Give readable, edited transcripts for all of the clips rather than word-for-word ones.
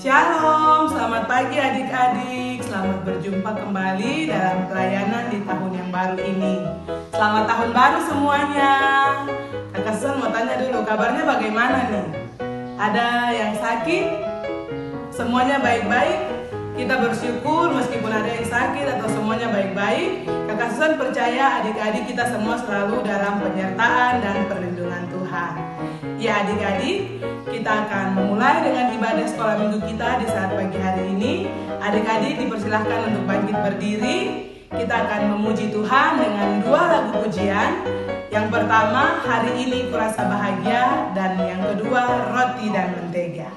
Shalom, selamat pagi adik-adik. Selamat berjumpa kembali dalam pelayanan di tahun yang baru ini. Selamat tahun baru semuanya. Kakak Susan mau tanya dulu, kabarnya bagaimana nih? Ada yang sakit? Semuanya baik-baik? Kita bersyukur meskipun ada yang sakit atau semuanya baik-baik. Kakak Susan percaya adik-adik kita semua selalu dalam penyertaan dan perlindungan Tuhan. Ya adik-adik, kita akan memulai dengan ibadah sekolah minggu kita di saat pagi hari ini. Adik-adik dipersilahkan untuk bangkit berdiri. Kita akan memuji Tuhan dengan 2 lagu pujian. Yang pertama, Hari Ini Kurasa Bahagia, dan yang kedua, Roti dan Mentega.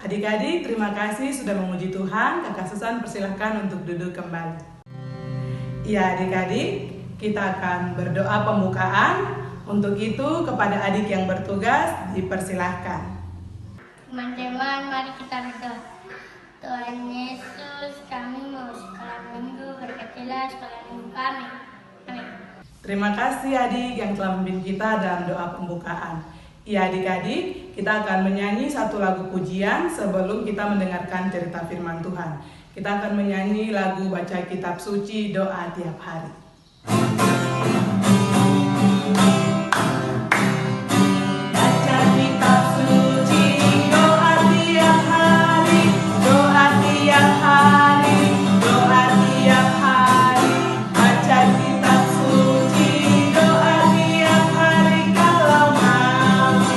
Adik-adik, terima kasih sudah memuji Tuhan. Kakak Susan persilahkan untuk duduk kembali. Ya adik-adik, kita akan berdoa pembukaan. Untuk itu kepada adik yang bertugas dipersilahkan. Teman-teman, mari kita berdoa. Tuhan Yesus, kami mau sekolah minggu, berkatilah sekolah minggu kami. Amin. Terima kasih adik yang telah memimpin kita dalam doa pembukaan. Ya adik-adik, kita akan menyanyi 1 lagu pujian sebelum kita mendengarkan cerita firman Tuhan. Kita akan menyanyi lagu baca kitab suci doa tiap hari. Baca kitab suci doa tiap hari, doa tiap hari, doa tiap hari. Baca kitab suci doa tiap hari kalau mampu.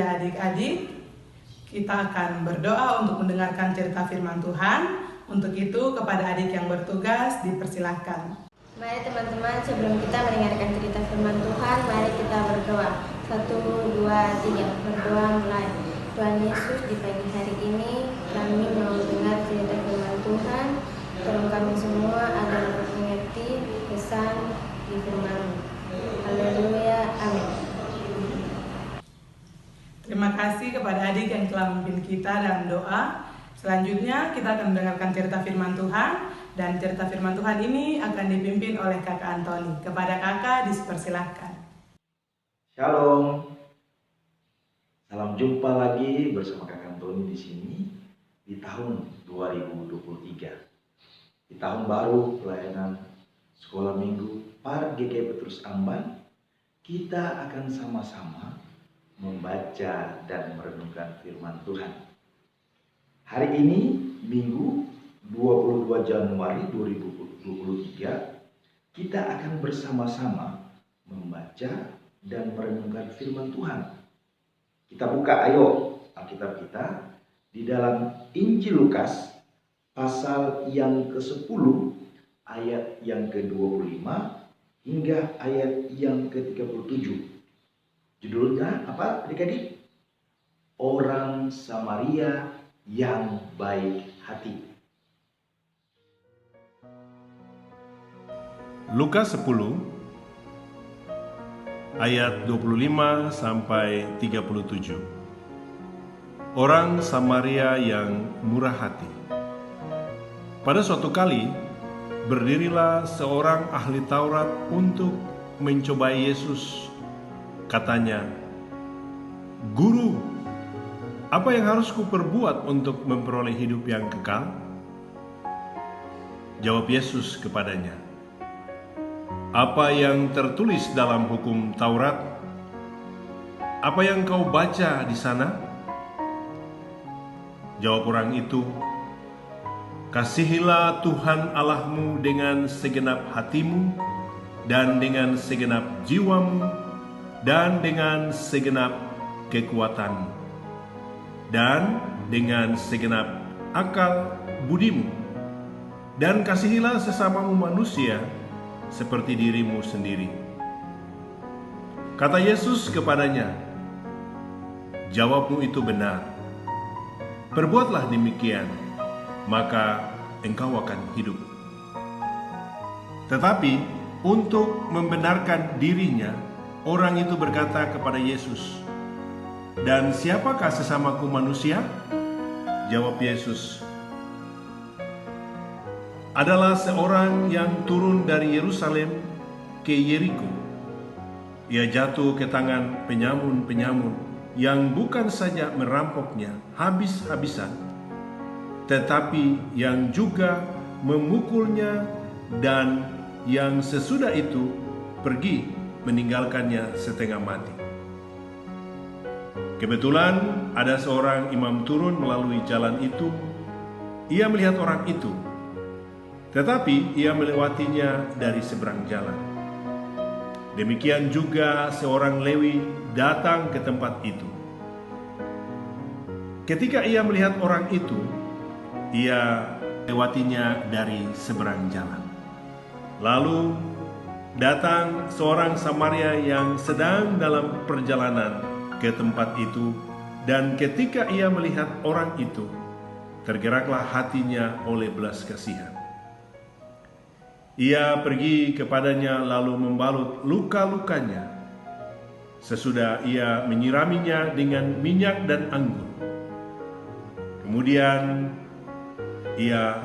ya adik-adik, kita akan berdoa untuk mendengarkan cerita firman Tuhan. Untuk itu kepada adik yang bertugas dipersilahkan. Mari teman-teman, sebelum kita mendengarkan cerita firman Tuhan, mari kita berdoa. 1, 2, 3, berdoa mulai. Tuhan Yesus, di pagi hari ini kami mau dengar cerita firman Tuhan. Tolong kami semua agar mengerti pesan di firman-Mu. Haleluya, amin. Terima kasih kepada adik yang telah memimpin kita dalam doa. Selanjutnya kita akan mendengarkan cerita firman Tuhan. Dan cerita firman Tuhan ini akan dipimpin oleh Kakak Antoni. Kepada kakak dipersilahkan. Shalom. Salam jumpa lagi bersama Kakak Antoni di sini di tahun 2023. Di tahun baru pelayanan Sekolah Minggu Par GK Petrus Amban, kita akan sama-sama membaca dan merenungkan firman Tuhan. Hari ini Minggu 22 Januari 2023, kita akan bersama-sama membaca dan merenungkan firman Tuhan. Kita buka ayo Alkitab kita di dalam Injil Lukas pasal yang ke-10 ayat yang ke-25 hingga ayat yang ke-37. Judulnya apa adik-adik? Orang Samaria yang baik hati. Lukas 10 ayat 25 sampai 37. Orang Samaria yang murah hati. Pada suatu kali, berdirilah seorang ahli Taurat untuk mencobai Yesus. Katanya, "Guru, apa yang harus kuperbuat untuk memperoleh hidup yang kekal?" Jawab Yesus kepadanya, "Apa yang tertulis dalam hukum Taurat? Apa yang kau baca di sana?" Jawab orang itu, "Kasihilah Tuhan Allahmu dengan segenap hatimu, dan dengan segenap jiwamu, dan dengan segenap kekuatanmu, dan dengan segenap akal budimu. Dan kasihilah sesamamu manusia seperti dirimu sendiri." Kata Yesus kepadanya, "Jawabmu itu benar. Perbuatlah demikian, maka engkau akan hidup." Tetapi untuk membenarkan dirinya, orang itu berkata kepada Yesus, "Dan siapakah sesamaku manusia?" Jawab Yesus, "Adalah seorang yang turun dari Yerusalem ke Yeriko. Ia jatuh ke tangan penyamun-penyamun yang bukan saja merampoknya habis-habisan, tetapi yang juga memukulnya, dan yang sesudah itu pergi meninggalkannya setengah mati. Kebetulan ada seorang imam turun melalui jalan itu. Ia melihat orang itu, tetapi ia melewatinya dari seberang jalan. Demikian juga seorang Lewi datang ke tempat itu. Ketika ia melihat orang itu, ia melewatinya dari seberang jalan. Lalu datang seorang Samaria yang sedang dalam perjalanan ke tempat itu, dan ketika ia melihat orang itu, tergeraklah hatinya oleh belas kasihan. Ia pergi kepadanya lalu membalut luka-lukanya. Sesudah ia menyiraminya dengan minyak dan anggur. Kemudian ia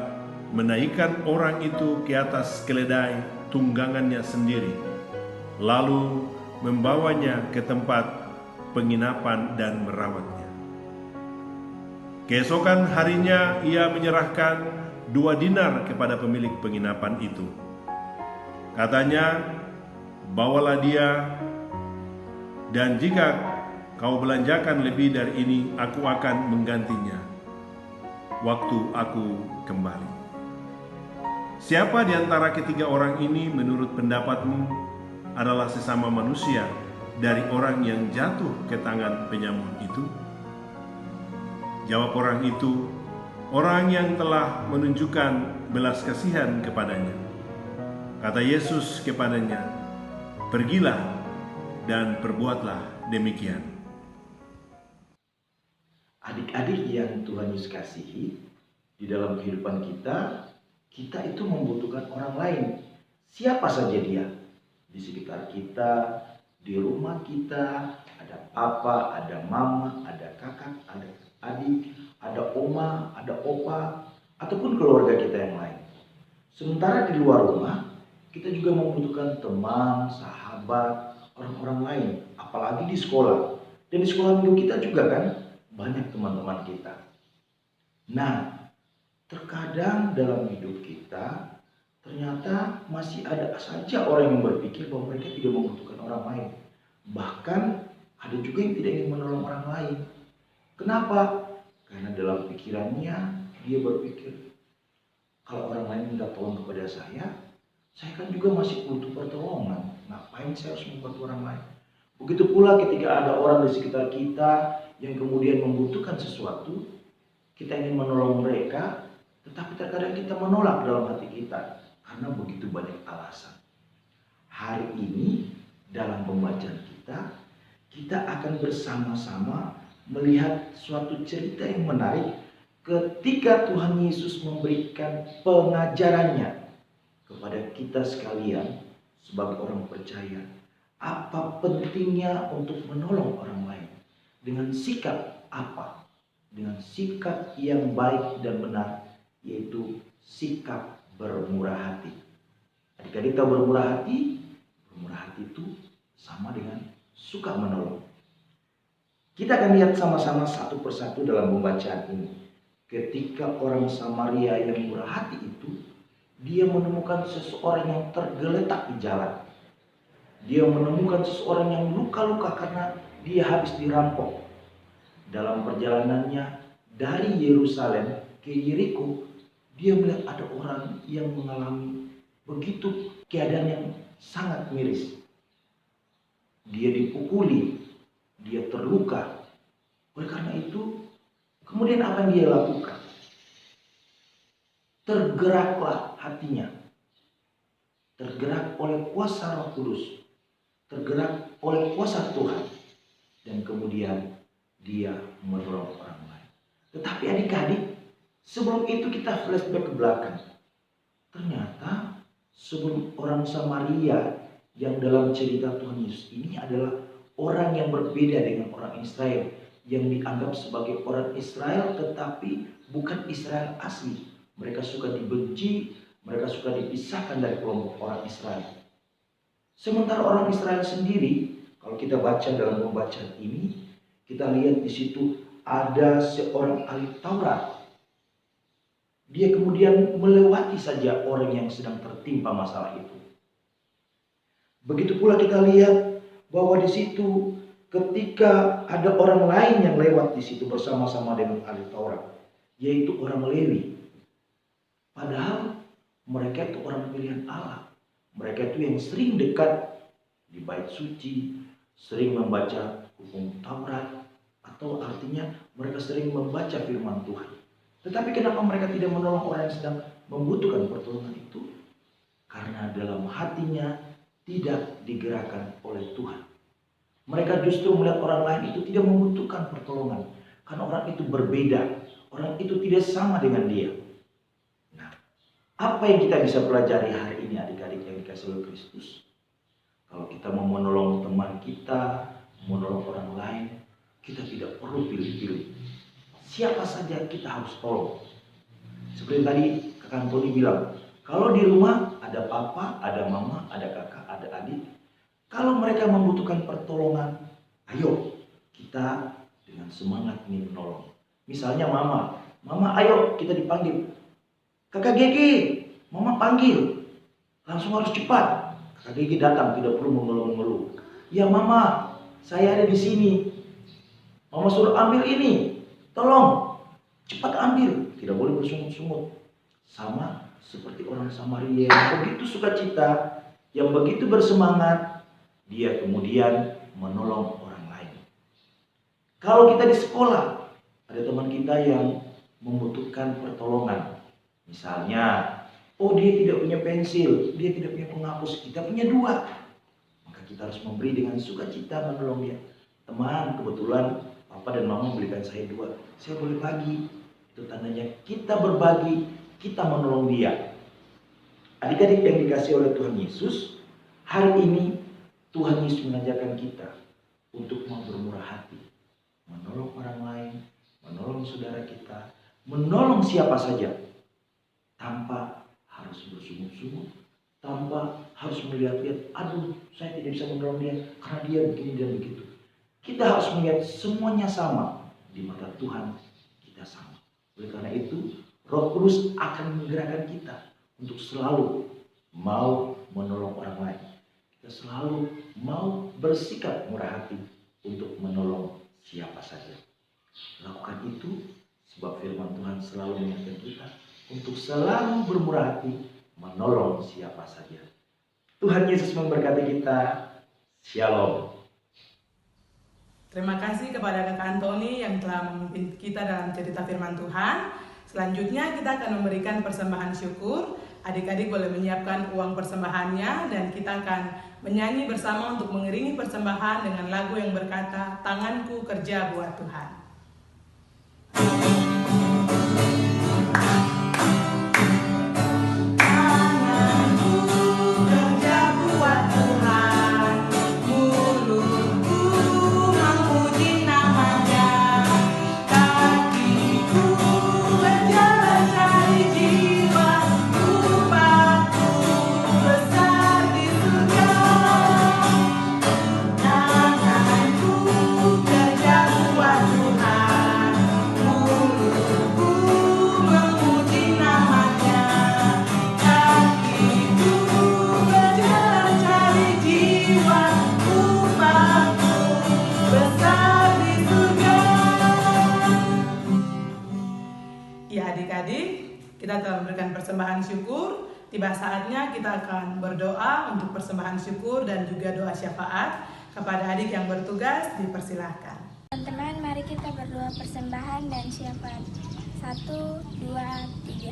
menaikkan orang itu ke atas keledai tunggangannya sendiri, lalu membawanya ke tempat penginapan dan merawatnya. Keesokan harinya ia menyerahkan 2 dinar kepada pemilik penginapan itu. Katanya, "Bawalah dia, dan jika kau belanjakan lebih dari ini, aku akan menggantinya waktu aku kembali." Siapa di antara ketiga orang ini menurut pendapatmu adalah sesama manusia dari orang yang jatuh ke tangan penyamun itu? Jawab orang itu, orang yang telah menunjukkan belas kasihan kepadanya. Kata Yesus kepadanya, pergilah dan perbuatlah demikian. Adik-adik yang Tuhan Yesus kasihi, di dalam kehidupan kita itu membutuhkan orang lain. Siapa saja dia. Di sekitar kita, di rumah kita, ada papa, ada mama, ada kakak, ada adik, ada oma, ada opa, ataupun keluarga kita yang lain. Sementara di luar rumah, kita juga membutuhkan teman, sahabat, orang-orang lain, apalagi di sekolah. Dan di sekolah minggu kita juga kan banyak teman-teman kita. Nah, terkadang dalam hidup kita ternyata masih ada saja orang yang berpikir bahwa mereka tidak membutuhkan orang lain. Bahkan ada juga yang tidak ingin menolong orang lain. Kenapa? Karena dalam pikirannya dia berpikir, kalau orang lain minta tolong kepada saya kan juga masih butuh pertolongan. Ngapain saya harus membantu orang lain? Begitu pula ketika ada orang di sekitar kita yang kemudian membutuhkan sesuatu, kita ingin menolong mereka, tetapi terkadang kita menolak dalam hati kita karena begitu banyak alasan. Hari ini dalam pembacaan kita akan bersama-sama melihat suatu cerita yang menarik ketika Tuhan Yesus memberikan pengajarannya kepada kita sekalian sebagai orang percaya. Apa pentingnya untuk menolong orang lain? Dengan sikap apa? Dengan sikap yang baik dan benar, yaitu sikap bermurah hati. Adik-adik tahu bermurah hati? Bermurah hati itu sama dengan suka menolong. Kita akan lihat sama-sama satu persatu dalam pembacaan ini. Ketika orang Samaria yang murah hati itu, dia menemukan seseorang yang tergeletak di jalan. Dia menemukan seseorang yang luka-luka karena dia habis dirampok. Dalam perjalanannya dari Yerusalem ke Yeriko, dia melihat ada orang yang mengalami begitu keadaan yang sangat miris. Dia dipukuli, dia terluka. Oleh karena itu, kemudian apa yang dia lakukan? Tergeraklah hatinya. Tergerak oleh kuasa Roh Kudus. Tergerak oleh kuasa Tuhan. Dan kemudian dia menolong orang lain. Tetapi adik-adik, sebelum itu kita flashback ke belakang. Ternyata sebelum orang Samaria yang dalam cerita Tuhan Yesus ini adalah orang yang berbeda dengan orang Israel, yang dianggap sebagai orang Israel tetapi bukan Israel asli. Mereka suka dibenci, mereka suka dipisahkan dari kelompok orang Israel. Sementara orang Israel sendiri, kalau kita baca dalam pembacaan ini, kita lihat di situ ada seorang ahli Taurat. Dia kemudian melewati saja orang yang sedang tertimpa masalah itu. Begitu pula kita lihat bahwa di situ ketika ada orang lain yang lewat di situ bersama-sama dengan ahli Taurat, yaitu orang Lewi. Padahal mereka itu orang pilihan Allah. Mereka itu yang sering dekat di bait suci, sering membaca hukum Taurat, atau artinya mereka sering membaca firman Tuhan. Tetapi kenapa mereka tidak menolong orang yang sedang membutuhkan pertolongan itu? Karena dalam hatinya tidak digerakkan oleh Tuhan. Mereka justru melihat orang lain itu tidak membutuhkan pertolongan. Karena orang itu berbeda. Orang itu tidak sama dengan dia. Nah, apa yang kita bisa pelajari hari ini adik-adik yang dikasih oleh Kristus? Kalau kita mau menolong teman kita, menolong orang lain, kita tidak perlu pilih-pilih. Siapa saja kita harus tolong. Seperti tadi Kak Antoni bilang, kalau di rumah ada papa, ada mama, ada kakak, ada adik. Kalau mereka membutuhkan pertolongan, ayo kita dengan semangat ingin menolong. Misalnya mama ayo kita dipanggil. Kakak Gigi, mama panggil. Langsung harus cepat. Kakak Gigi datang, tidak perlu mengeluh-ngeluh. Ya mama, saya ada di sini. Mama suruh ambil ini. Tolong, cepat ambil. Tidak boleh bersungut-sungut. Sama seperti orang Samaria yang begitu sukacita, yang begitu bersemangat. Dia kemudian menolong orang lain. Kalau kita di sekolah, ada teman kita yang membutuhkan pertolongan. Misalnya, oh dia tidak punya pensil, dia tidak punya penghapus, kita punya 2. Maka kita harus memberi dengan sukacita menolong dia. Teman, kebetulan Papa dan Mama belikan saya 2, saya boleh bagi. Itu tandanya kita berbagi, kita menolong dia. Adik-adik yang dikasih oleh Tuhan Yesus, hari ini Tuhan Yesus mengajarkan kita untuk mau bermurah hati, menolong orang lain, menolong saudara kita, menolong siapa saja, tanpa harus bersungut-sungut, tanpa harus melihat-lihat, aduh saya tidak bisa menolong dia karena dia begini dan begitu. Kita harus melihat semuanya sama, di mata Tuhan kita sama. Oleh karena itu, Roh Kudus akan menggerakkan kita untuk selalu mau menolong orang lain. Kita selalu mau bersikap murah hati untuk menolong siapa saja. Lakukan itu sebab firman Tuhan selalu mengingatkan kita untuk selalu bermurah hati menolong siapa saja. Tuhan Yesus memberkati kita. Shalom. Terima kasih kepada Kakak Antoni yang telah memimpin kita dalam cerita firman Tuhan. Selanjutnya kita akan memberikan persembahan syukur. Adik-adik boleh menyiapkan uang persembahannya dan kita akan menyanyi bersama untuk mengiringi persembahan dengan lagu yang berkata, Tanganku Kerja Buat Tuhan. Kita telah memberikan persembahan syukur. Tiba saatnya kita akan berdoa untuk persembahan syukur dan juga doa syafaat. Kepada adik yang bertugas, dipersilahkan. Teman-teman, mari kita berdoa persembahan dan syafaat. 1, 2,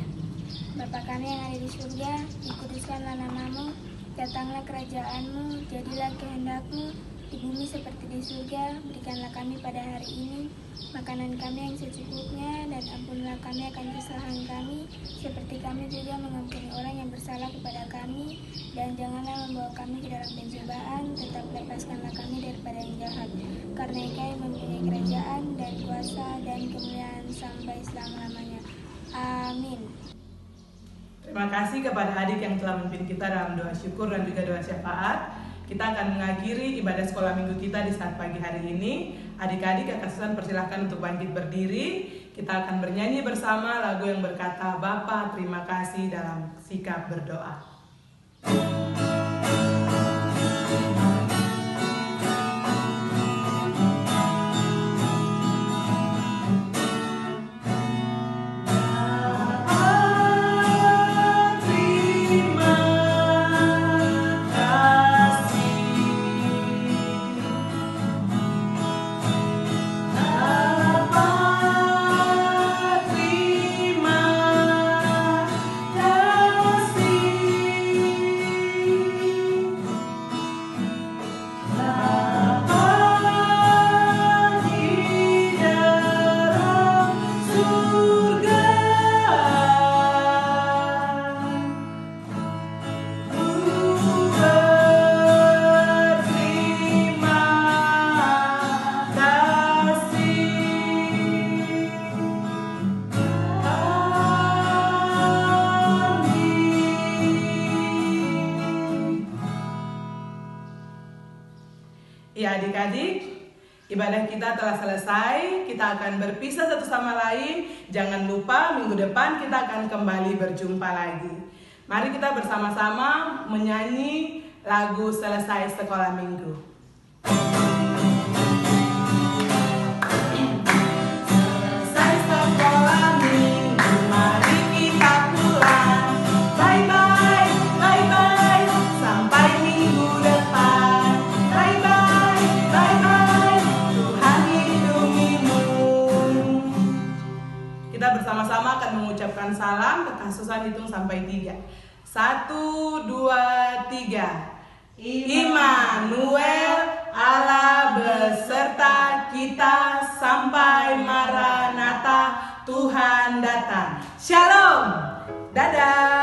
3. Bapa kami yang ada di surga, dikuduskanlah namamu, datanglah kerajaanmu, jadilah kehendakmu, di bumi seperti di surga. Berikanlah kami pada hari ini makanan kami yang secukupnya, dan ampunilah kami akan kesalahan kami, seperti kami juga mengampuni orang yang bersalah kepada kami. Dan janganlah membawa kami ke dalam pencobaan, tetap lepaskanlah kami daripada yang jahat. Karena Engkau yang mempunyai kerajaan dan kuasa dan kemuliaan sampai selama-lamanya. Amin. Terima kasih kepada adik yang telah memimpin kita dalam doa syukur dan juga doa syafaat. Kita akan mengakhiri ibadah sekolah minggu kita di saat pagi hari ini. Adik-adik Kakak Susan persilahkan untuk bangkit berdiri. Kita akan bernyanyi bersama lagu yang berkata, Bapa terima kasih dalam sikap berdoa. Ya adik-adik, ibadah kita telah selesai. Kita akan berpisah satu sama lain. Jangan lupa minggu depan kita akan kembali berjumpa lagi. Mari kita bersama-sama menyanyi lagu Selesai Sekolah Minggu. Bye ucapkan salam, Kakak Susan hitung sampai 3. 1, 2, 3. Immanuel, Allah beserta kita sampai Maranatha, Tuhan datang. Shalom. Dadah.